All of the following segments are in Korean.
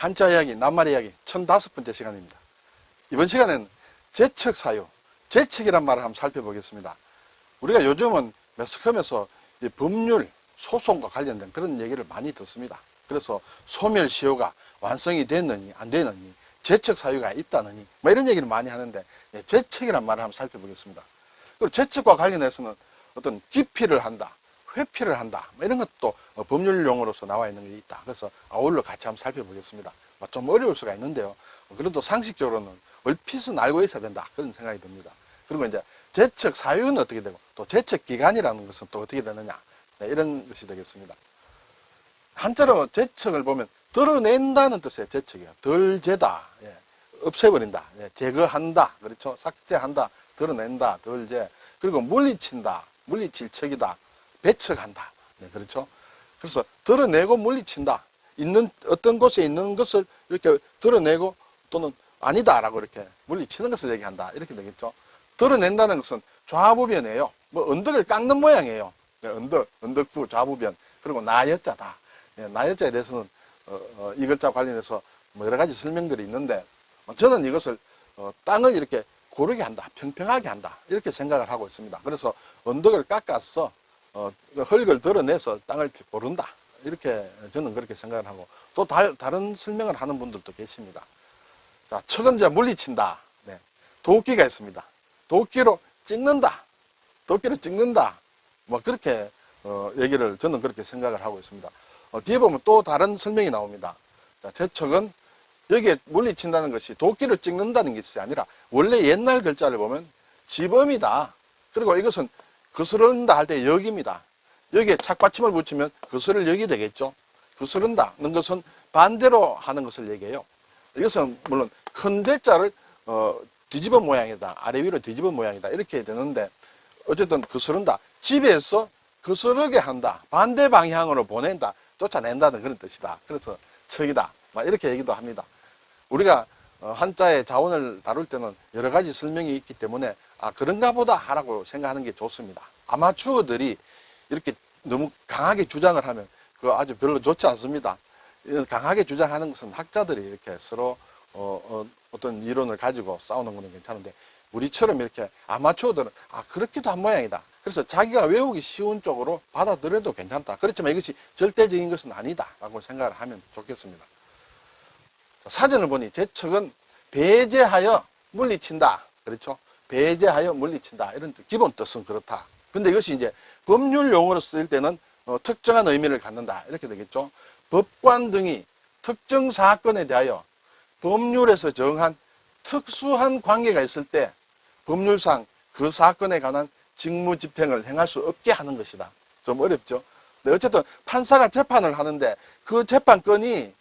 한자 이야기, 낱말 이야기 1005번째 시간입니다. 이번 시간에는 재척 사유, 재척이란 말을 한번 살펴보겠습니다. 우리가 요즘은 매스컴에서 법률, 소송과 관련된 그런 얘기를 많이 듣습니다. 그래서 소멸시효가 완성이 됐느니 안 되느니, 재척 사유가 있다느니 뭐 이런 얘기를 많이 하는데, 재척이란 말을 한번 살펴보겠습니다. 그리고 재척과 관련해서는 어떤 기피를 한다, 회피를 한다, 뭐 이런 것도 법률 용어로서 나와 있는 게 있다. 그래서 아울러 같이 한번 살펴보겠습니다. 좀 어려울 수가 있는데요. 그래도 상식적으로는 얼핏은 알고 있어야 된다, 그런 생각이 듭니다. 그리고 이제 재척 사유는 어떻게 되고, 또 재척 기간이라는 것은 또 어떻게 되느냐, 이런 것이 되겠습니다. 한자로 재척을 보면 드러낸다는 뜻의 재척이에요. 덜제다, 없애버린다, 제거한다, 그렇죠? 삭제한다, 드러낸다, 덜제. 그리고 물리친다, 물리칠 척이다, 배척한다, 그렇죠? 그래서 드러내고 물리친다, 어떤 곳에 있는 것을 이렇게 드러내고 또는 아니다라고 이렇게 물리치는 것을 얘기한다, 이렇게 되겠죠. 드러낸다는 것은 좌부변이에요. 뭐 언덕을 깎는 모양이에요. 언덕부 좌부변. 그리고 나여자다. 나여자에 대해서는 이 글자 관련해서 뭐 여러 가지 설명들이 있는데, 저는 이것을 땅을 이렇게 고르게 한다, 평평하게 한다, 이렇게 생각을 하고 있습니다. 그래서 언덕을 깎아서 흙을 드러내서 땅을 고른다, 이렇게 저는 그렇게 생각을 하고, 또 다른 설명을 하는 분들도 계십니다. 자, 척은 이제 물리친다. 도끼가 있습니다. 도끼로 찍는다, 뭐 그렇게 얘기를 저는 그렇게 생각을 하고 있습니다. 뒤에 보면 또 다른 설명이 나옵니다. 자, 재척은 여기에 물리친다는 것이 도끼로 찍는다는 것이 아니라, 원래 옛날 글자를 보면 지범이다. 그리고 이것은 거스른다 할 때 역입니다. 여기에 착받침을 붙이면 거스를 역이 되겠죠. 거스른다는 것은 반대로 하는 것을 얘기해요. 이것은 물론 큰 대자를 뒤집어 모양이다, 아래 위로 뒤집어 모양이다, 이렇게 되는데, 어쨌든 거스른다, 집에서 거스르게 한다, 반대 방향으로 보낸다, 쫓아낸다는 그런 뜻이다. 그래서 척이다, 막 이렇게 얘기도 합니다. 우리가 한자의 자원을 다룰 때는 여러 가지 설명이 있기 때문에 그런가 보다 하라고 생각하는 게 좋습니다. 아마추어들이 이렇게 너무 강하게 주장을 하면 그거 아주 별로 좋지 않습니다. 강하게 주장하는 것은 학자들이 이렇게 서로 어떤 이론을 가지고 싸우는 거는 괜찮은데, 우리처럼 이렇게 아마추어들은 그렇기도 한 모양이다, 그래서 자기가 외우기 쉬운 쪽으로 받아들여도 괜찮다, 그렇지만 이것이 절대적인 것은 아니다 라고 생각을 하면 좋겠습니다. 사전을 보니 재척은 배제하여 물리친다, 그렇죠? 배제하여 물리친다, 이런 기본 뜻은 그렇다. 근데 이것이 이제 법률 용어로 쓰일 때는 특정한 의미를 갖는다, 이렇게 되겠죠. 법관 등이 특정 사건에 대하여 법률에서 정한 특수한 관계가 있을 때 법률상 그 사건에 관한 직무 집행을 행할 수 없게 하는 것이다. 좀 어렵죠? 네, 어쨌든 판사가 재판을 하는데 그 재판건이,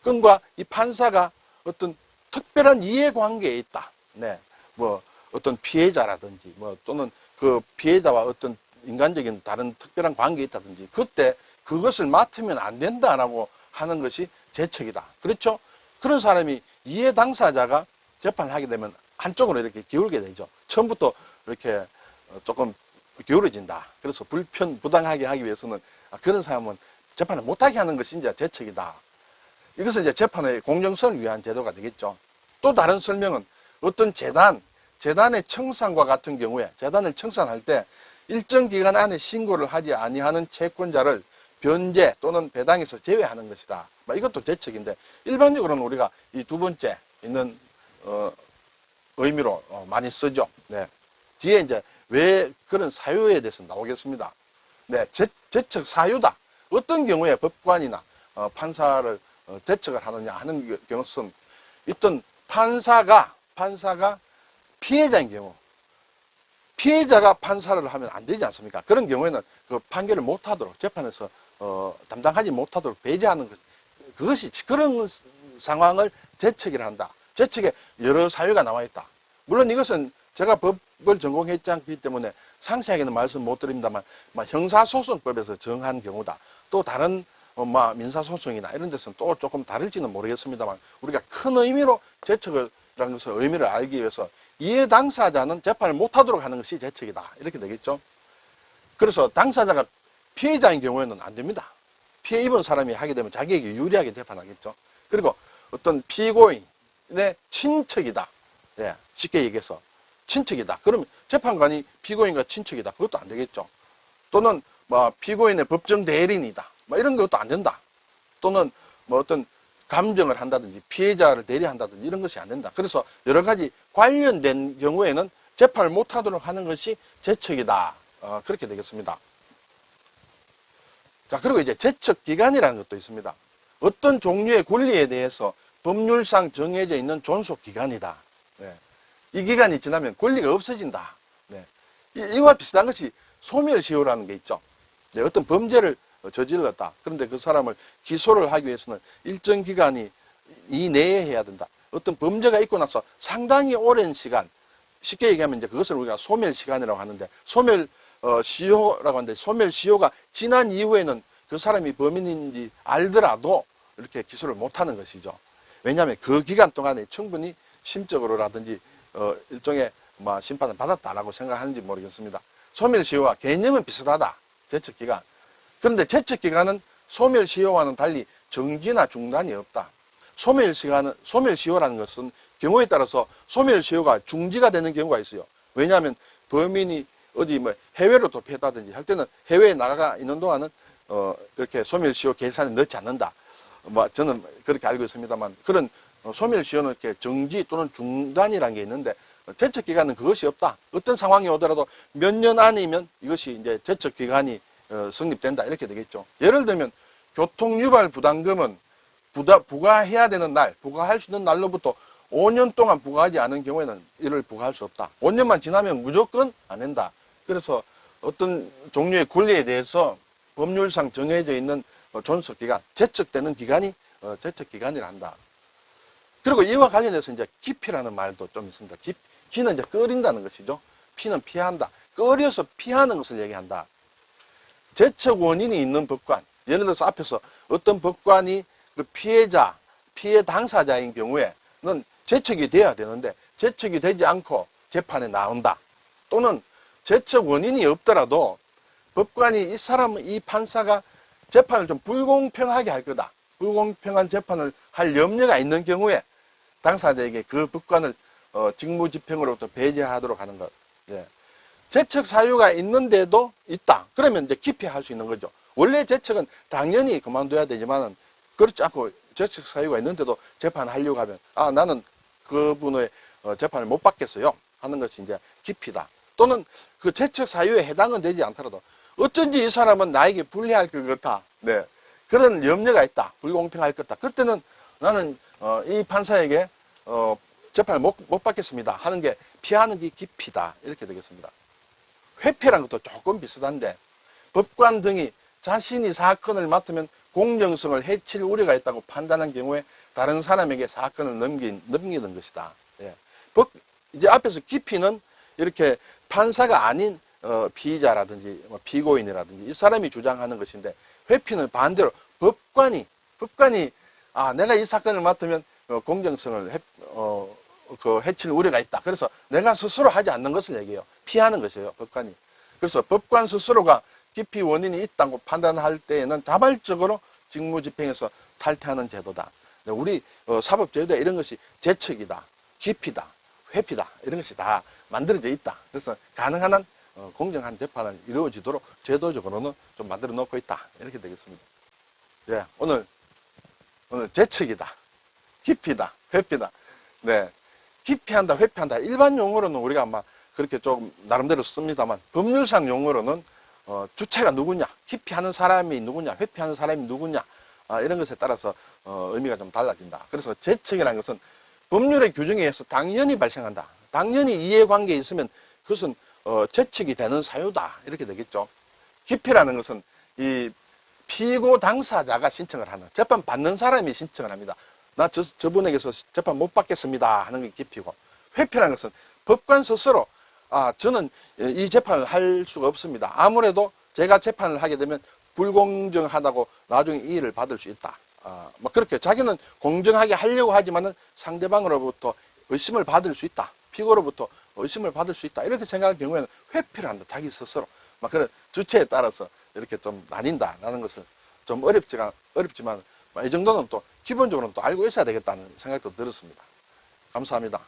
건과 이 판사가 어떤 특별한 이해관계에 있다. 뭐 어떤 피해자라든지 뭐 또는 그 피해자와 어떤 인간적인 다른 특별한 관계에 있다든지, 그때 그것을 맡으면 안 된다라고 하는 것이 재척이다. 그렇죠? 그런 사람이 이해 당사자가 재판을 하게 되면 한쪽으로 이렇게 기울게 되죠. 처음부터 이렇게 조금 기울어진다. 그래서 부당하게 하기 위해서는 그런 사람은 재판을 못하게 하는 것이 이제 재척이다. 이것은 이제 재판의 공정성을 위한 제도가 되겠죠. 또 다른 설명은 어떤 재단의 청산과 같은 경우에, 재단을 청산할 때 일정 기간 안에 신고를 하지 아니하는 채권자를 변제 또는 배당에서 제외하는 것이다. 이것도 재척인데, 일반적으로는 우리가 이 두 번째 있는 의미로 많이 쓰죠. 뒤에 이제 왜 그런 사유에 대해서 나오겠습니다. 재척 사유다. 어떤 경우에 법관이나 판사를 재척을 하느냐 하는 경우는, 어떤 판사가 피해자인 경우, 피해자가 판사를 하면 안 되지 않습니까? 그런 경우에는 그 판결을 못하도록, 재판에서 담당하지 못하도록 배제하는 것, 그것이 그런 상황을 재척이라 한다. 재척에 여러 사유가 나와 있다. 물론 이것은 제가 법을 전공했지 않기 때문에 상세하게는 말씀 못 드립니다만, 형사소송법에서 정한 경우다. 또 다른 민사소송이나 이런 데서는 또 조금 다를지는 모르겠습니다만, 우리가 큰 의미로 재척이라는 것의 의미를 알기 위해서 이해 당사자는 재판을 못하도록 하는 것이 재척이다, 이렇게 되겠죠. 그래서 당사자가 피해자인 경우에는 안 됩니다. 피해 입은 사람이 하게 되면 자기에게 유리하게 재판하겠죠. 그리고 어떤 피고인의 친척이다. 예, 쉽게 얘기해서 친척이다. 그러면 재판관이 피고인과 친척이다. 그것도 안 되겠죠. 또는 뭐 피고인의 법정 대리인이다. 뭐 이런 것도 안 된다. 또는 뭐 어떤 감정을 한다든지 피해자를 대리한다든지 이런 것이 안 된다. 그래서 여러 가지 관련된 경우에는 재판을 못하도록 하는 것이 재척이다. 그렇게 되겠습니다. 자, 그리고 이제 재척기간이라는 것도 있습니다. 어떤 종류의 권리에 대해서 법률상 정해져 있는 존속기간이다. 네. 이 기간이 지나면 권리가 없어진다. 네. 이와 비슷한 것이 소멸시효라는 게 있죠. 네, 어떤 범죄를 저질렀다. 그런데 그 사람을 기소를 하기 위해서는 일정 기간이 이내에 해야 된다. 어떤 범죄가 있고 나서 상당히 오랜 시간, 쉽게 얘기하면 이제 그것을 우리가 소멸시간이라고 하는데, 소멸시효라고 하는데, 소멸시효가 지난 이후에는 그 사람이 범인인지 알더라도 이렇게 기소를 못하는 것이죠. 왜냐하면 그 기간 동안에 충분히 심적으로라든지 일종의 심판을 받았다라고 생각하는지 모르겠습니다. 소멸시효와 개념은 비슷하다. 재척기간. 그런데 재척기간은 소멸시효와는 달리 정지나 중단이 없다. 소멸시효라는 것은 경우에 따라서 소멸시효가 중지가 되는 경우가 있어요. 왜냐하면 범인이 어디 해외로 도피했다든지 할 때는 해외에 나가 있는 동안은 그렇게 소멸시효 계산에 넣지 않는다. 저는 그렇게 알고 있습니다만, 그런 소멸시효는 이렇게 정지 또는 중단이라는 게 있는데, 재척기간은 그것이 없다. 어떤 상황이 오더라도 몇 년 안이면 이것이 이제 재척기간이 성립된다. 이렇게 되겠죠. 예를 들면 교통유발 부담금은 부과해야 되는 날, 부과할 수 있는 날로부터 5년 동안 부과하지 않은 경우에는 이를 부과할 수 없다. 5년만 지나면 무조건 안 된다. 그래서 어떤 종류의 권리에 대해서 법률상 정해져 있는 존속기간, 재척되는 기간이 재척기간이라 한다. 그리고 이와 관련해서 이제 기피라는 말도 좀 있습니다. 기는 이제 꺼린다는 것이죠. 피는 피한다. 꺼려서 피하는 것을 얘기한다. 재척 원인이 있는 법관, 예를 들어서 앞에서 어떤 법관이 그 피해 당사자인 경우에는 재척이 돼야 되는데 재척이 되지 않고 재판에 나온다. 또는 재척 원인이 없더라도 법관이 이 판사가 재판을 좀 불공평하게 할 거다. 불공평한 재판을 할 염려가 있는 경우에 당사자에게 그 법관을 직무집행으로부터 배제하도록 하는 것. 예. 재척 사유가 있는데도 있다. 그러면 이제 기피할 수 있는 거죠. 원래 재척은 당연히 그만둬야 되지만은 그렇지 않고 재척 사유가 있는데도 재판하려고 하면 나는 그분의 재판을 못 받겠어요 하는 것이 이제 기피다. 또는 그 재척 사유에 해당은 되지 않더라도 어쩐지 이 사람은 나에게 불리할 것 같아. 네. 그런 염려가 있다. 불공평할 것 같다. 그때는 나는 이 판사에게 재판을 못 받겠습니다 하는 게 피하는 게 기피다. 이렇게 되겠습니다. 회피라는 것도 조금 비슷한데 법관 등이 자신이 사건을 맡으면 공정성을 해칠 우려가 있다고 판단한 경우에 다른 사람에게 사건을 넘기는 것이다. 예. 이제 앞에서 기피는 이렇게 판사가 아닌 피의자라든지 피고인이라든지 이 사람이 주장하는 것인데, 회피는 반대로 법관이 내가 이 사건을 맡으면 공정성을 해칠 우려가 있다. 그래서 내가 스스로 하지 않는 것을 얘기해요. 피하는 것이에요, 법관이. 그래서 법관 스스로가 기피 원인이 있다고 판단할 때에는 자발적으로 직무집행에서 탈퇴하는 제도다. 우리 사법제도에 이런 것이 재척이다, 기피다, 회피다 이런 것이 다 만들어져 있다. 그래서 가능한 한 공정한 재판을 이루어지도록 제도적으로는 좀 만들어 놓고 있다. 이렇게 되겠습니다. 예, 오늘 재척이다, 기피다, 회피다. 네, 기피한다, 회피한다. 일반 용어로는 우리가 아마 그렇게 좀 나름대로 씁니다만, 법률상 용어로는 주체가 누구냐, 기피하는 사람이 누구냐, 회피하는 사람이 누구냐, 이런 것에 따라서 의미가 좀 달라진다. 그래서 재척이라는 것은 법률의 규정에 의해서 당연히 발생한다. 당연히 이해관계에 있으면 그것은 재척이 되는 사유다. 이렇게 되겠죠. 기피라는 것은 이 피고 당사자가 신청을 하는, 재판 받는 사람이 신청을 합니다. 나 저분에게서 재판 못 받겠습니다 하는 게 기피고, 회피라는 것은 법관 스스로 저는 이 재판을 할 수가 없습니다. 아무래도 제가 재판을 하게 되면 불공정하다고 나중에 이의를 받을 수 있다. 그렇게 자기는 공정하게 하려고 하지만은 상대방으로부터 의심을 받을 수 있다. 피고로부터 의심을 받을 수 있다. 이렇게 생각할 경우에는 회피를 한다. 자기 스스로. 그런 주체에 따라서 이렇게 좀 나뉜다라는 것을 좀 어렵지만 이 정도는 또 기본적으로는 또 알고 있어야 되겠다는 생각도 들었습니다. 감사합니다.